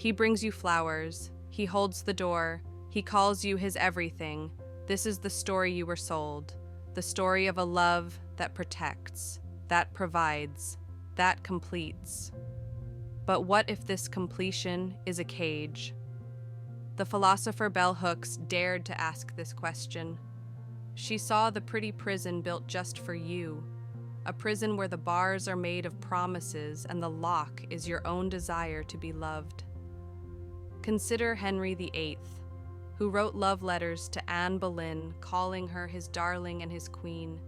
He brings you flowers. He holds the door. He calls you his everything. This is the story you were sold. The story of a love that protects, that provides, that completes. But what if this completion is a cage? The philosopher Bell Hooks dared to ask this question. She saw the pretty prison built just for you, a prison where the bars are made of promises and the lock is your own desire to be loved. Consider Henry VIII, who wrote love letters to Anne Boleyn, calling her his darling and his queen.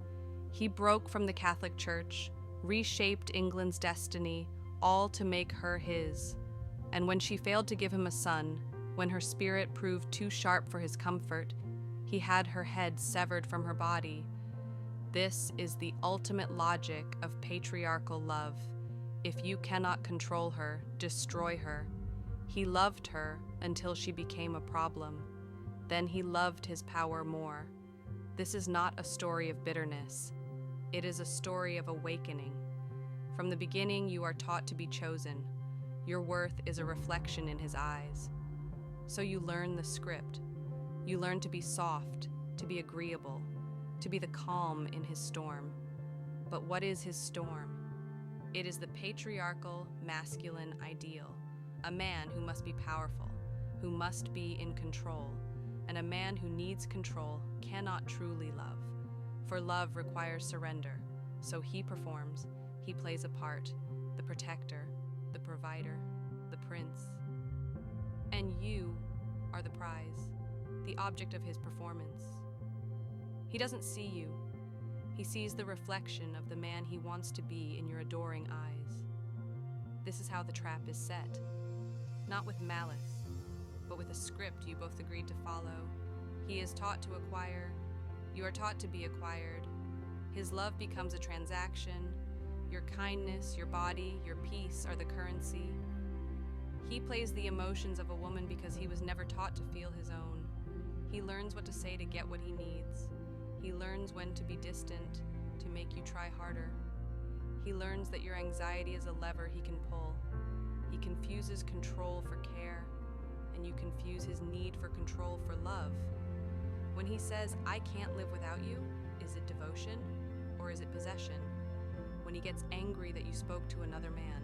He broke from the Catholic Church, reshaped England's destiny, all to make her his. And when she failed to give him a son, when her spirit proved too sharp for his comfort, he had her head severed from her body. This is the ultimate logic of patriarchal love. If you cannot control her, destroy her. He loved her until she became a problem. Then he loved his power more. This is not a story of bitterness. It is a story of awakening. From the beginning, you are taught to be chosen. Your worth is a reflection in his eyes. So you learn the script. You learn to be soft, to be agreeable, to be the calm in his storm. But what is his storm? It is the patriarchal, masculine ideal. A man who must be powerful, who must be in control, and a man who needs control cannot truly love. For love requires surrender, so he performs, he plays a part, the protector, the provider, the prince. And you are the prize, the object of his performance. He doesn't see you. He sees the reflection of the man he wants to be in your adoring eyes. This is how the trap is set. Not with malice, but with a script you both agreed to follow. He is taught to acquire. You are taught to be acquired. His love becomes a transaction. Your kindness, your body, your peace are the currency. He plays the emotions of a woman because he was never taught to feel his own. He learns what to say to get what he needs. He learns when to be distant, to make you try harder. He learns that your anxiety is a lever he can pull. He confuses control for care, and you confuse his need for control for love. When he says, "I can't live without you," is it devotion or is it possession? When he gets angry that you spoke to another man,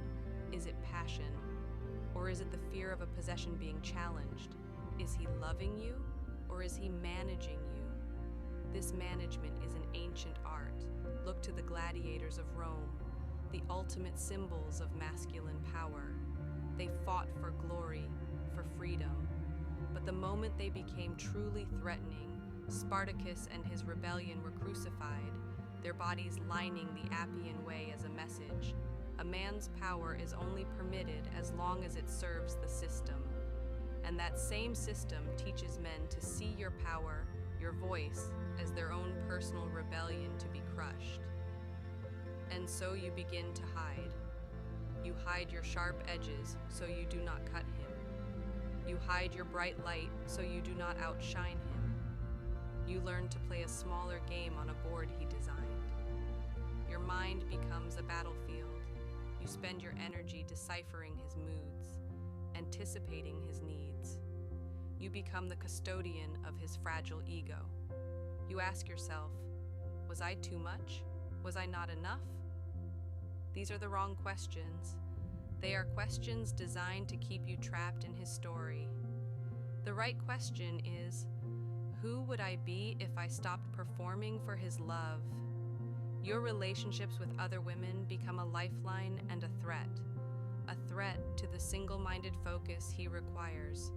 is it passion or is it the fear of a possession being challenged? Is he loving you or is he managing you? This management is an ancient art. Look to the gladiators of Rome, the ultimate symbols of masculine power. They fought for glory, for freedom. But the moment they became truly threatening, Spartacus and his rebellion were crucified, their bodies lining the Appian Way as a message. A man's power is only permitted as long as it serves the system. And that same system teaches men to see your power, your voice, as their own personal rebellion to be crushed. And so you begin to hide. You hide your sharp edges so you do not cut him. You hide your bright light so you do not outshine him. You learn to play a smaller game on a board he designed. Your mind becomes a battlefield. You spend your energy deciphering his moods, anticipating his needs. You become the custodian of his fragile ego. You ask yourself, was I too much? Was I not enough? These are the wrong questions. They are questions designed to keep you trapped in his story. The right question is, who would I be if I stopped performing for his love? Your relationships with other women become a lifeline and a threat to the single-minded focus he requires.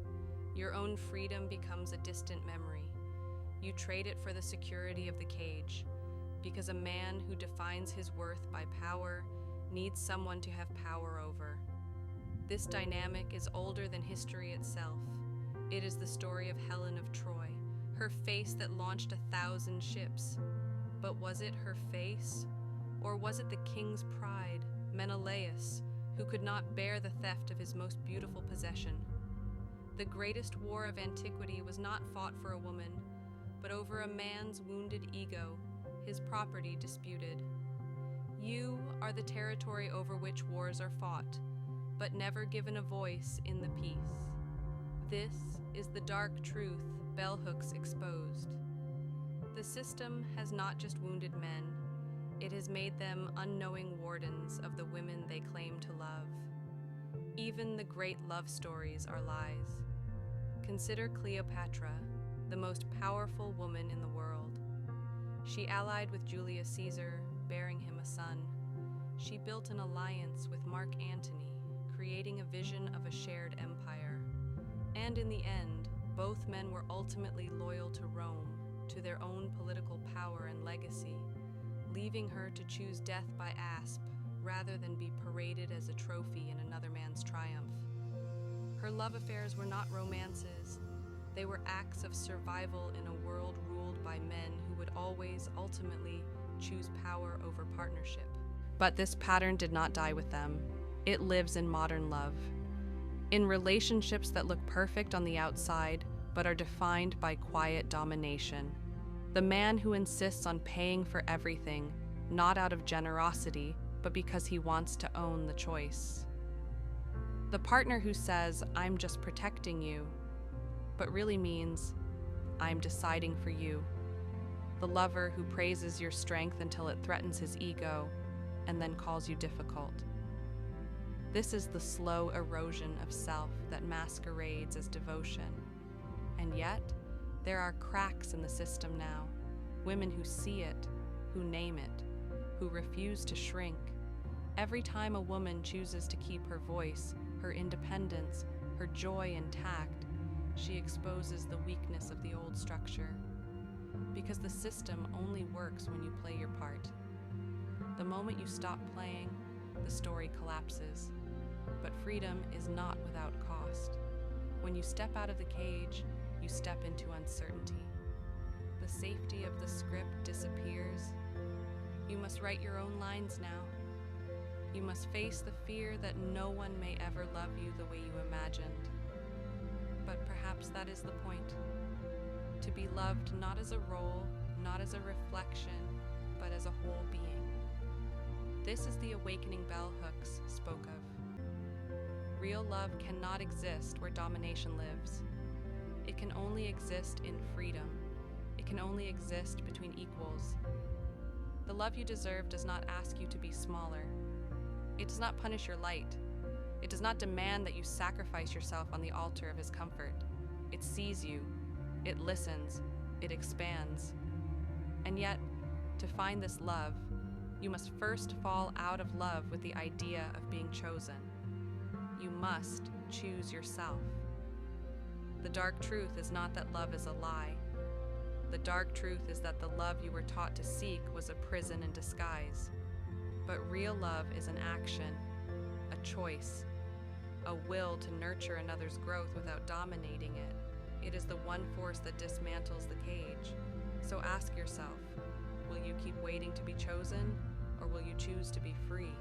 Your own freedom becomes a distant memory. You trade it for the security of the cage, because a man who defines his worth by power needs someone to have power over. This dynamic is older than history itself. It is the story of Helen of Troy, her face that launched 1,000 ships. But was it her face, or was it the king's pride, Menelaus, who could not bear the theft of his most beautiful possession? The greatest war of antiquity was not fought for a woman, but over a man's wounded ego, his property disputed. You are the territory over which wars are fought, but never given a voice in the piece. This is the dark truth bell hooks exposed. The system has not just wounded men, it has made them unknowing wardens of the women they claim to love. Even the great love stories are lies. Consider Cleopatra, the most powerful woman in the world. She allied with Julius Caesar, bearing him a son. She built an alliance with Mark Antony, creating a vision of a shared empire. And in the end, both men were ultimately loyal to Rome, to their own political power and legacy, leaving her to choose death by asp rather than be paraded as a trophy in another man's triumph. Her love affairs were not romances. They were acts of survival in a world ruled by men who would always, ultimately, choose power over partnership. But this pattern did not die with them. It lives in modern love. In relationships that look perfect on the outside, but are defined by quiet domination. The man who insists on paying for everything, not out of generosity, but because he wants to own the choice. The partner who says, "I'm just protecting you," but really means, "I'm deciding for you." The lover who praises your strength until it threatens his ego, and then calls you difficult. This is the slow erosion of self that masquerades as devotion. And yet, there are cracks in the system now. Women who see it, who name it, who refuse to shrink. Every time a woman chooses to keep her voice, her independence, her joy intact, she exposes the weakness of the old structure. Because the system only works when you play your part. The moment you stop playing, the story collapses. But freedom is not without cost. When you step out of the cage, you step into uncertainty. The safety of the script disappears. You must write your own lines now. You must face the fear that no one may ever love you the way you imagined. But perhaps that is the point. To be loved not as a role, not as a reflection, but as a whole being. This is the awakening bell hooks spoke of. Real love cannot exist where domination lives. It can only exist in freedom. It can only exist between equals. The love you deserve does not ask you to be smaller. It does not punish your light. It does not demand that you sacrifice yourself on the altar of his comfort. It sees you. It listens. It expands. And yet, to find this love, you must first fall out of love with the idea of being chosen. You must choose yourself. The dark truth is not that love is a lie. The dark truth is that the love you were taught to seek was a prison in disguise. But real love is an action, a choice, a will to nurture another's growth without dominating it. It is the one force that dismantles the cage. So ask yourself, will you keep waiting to be chosen, or will you choose to be free?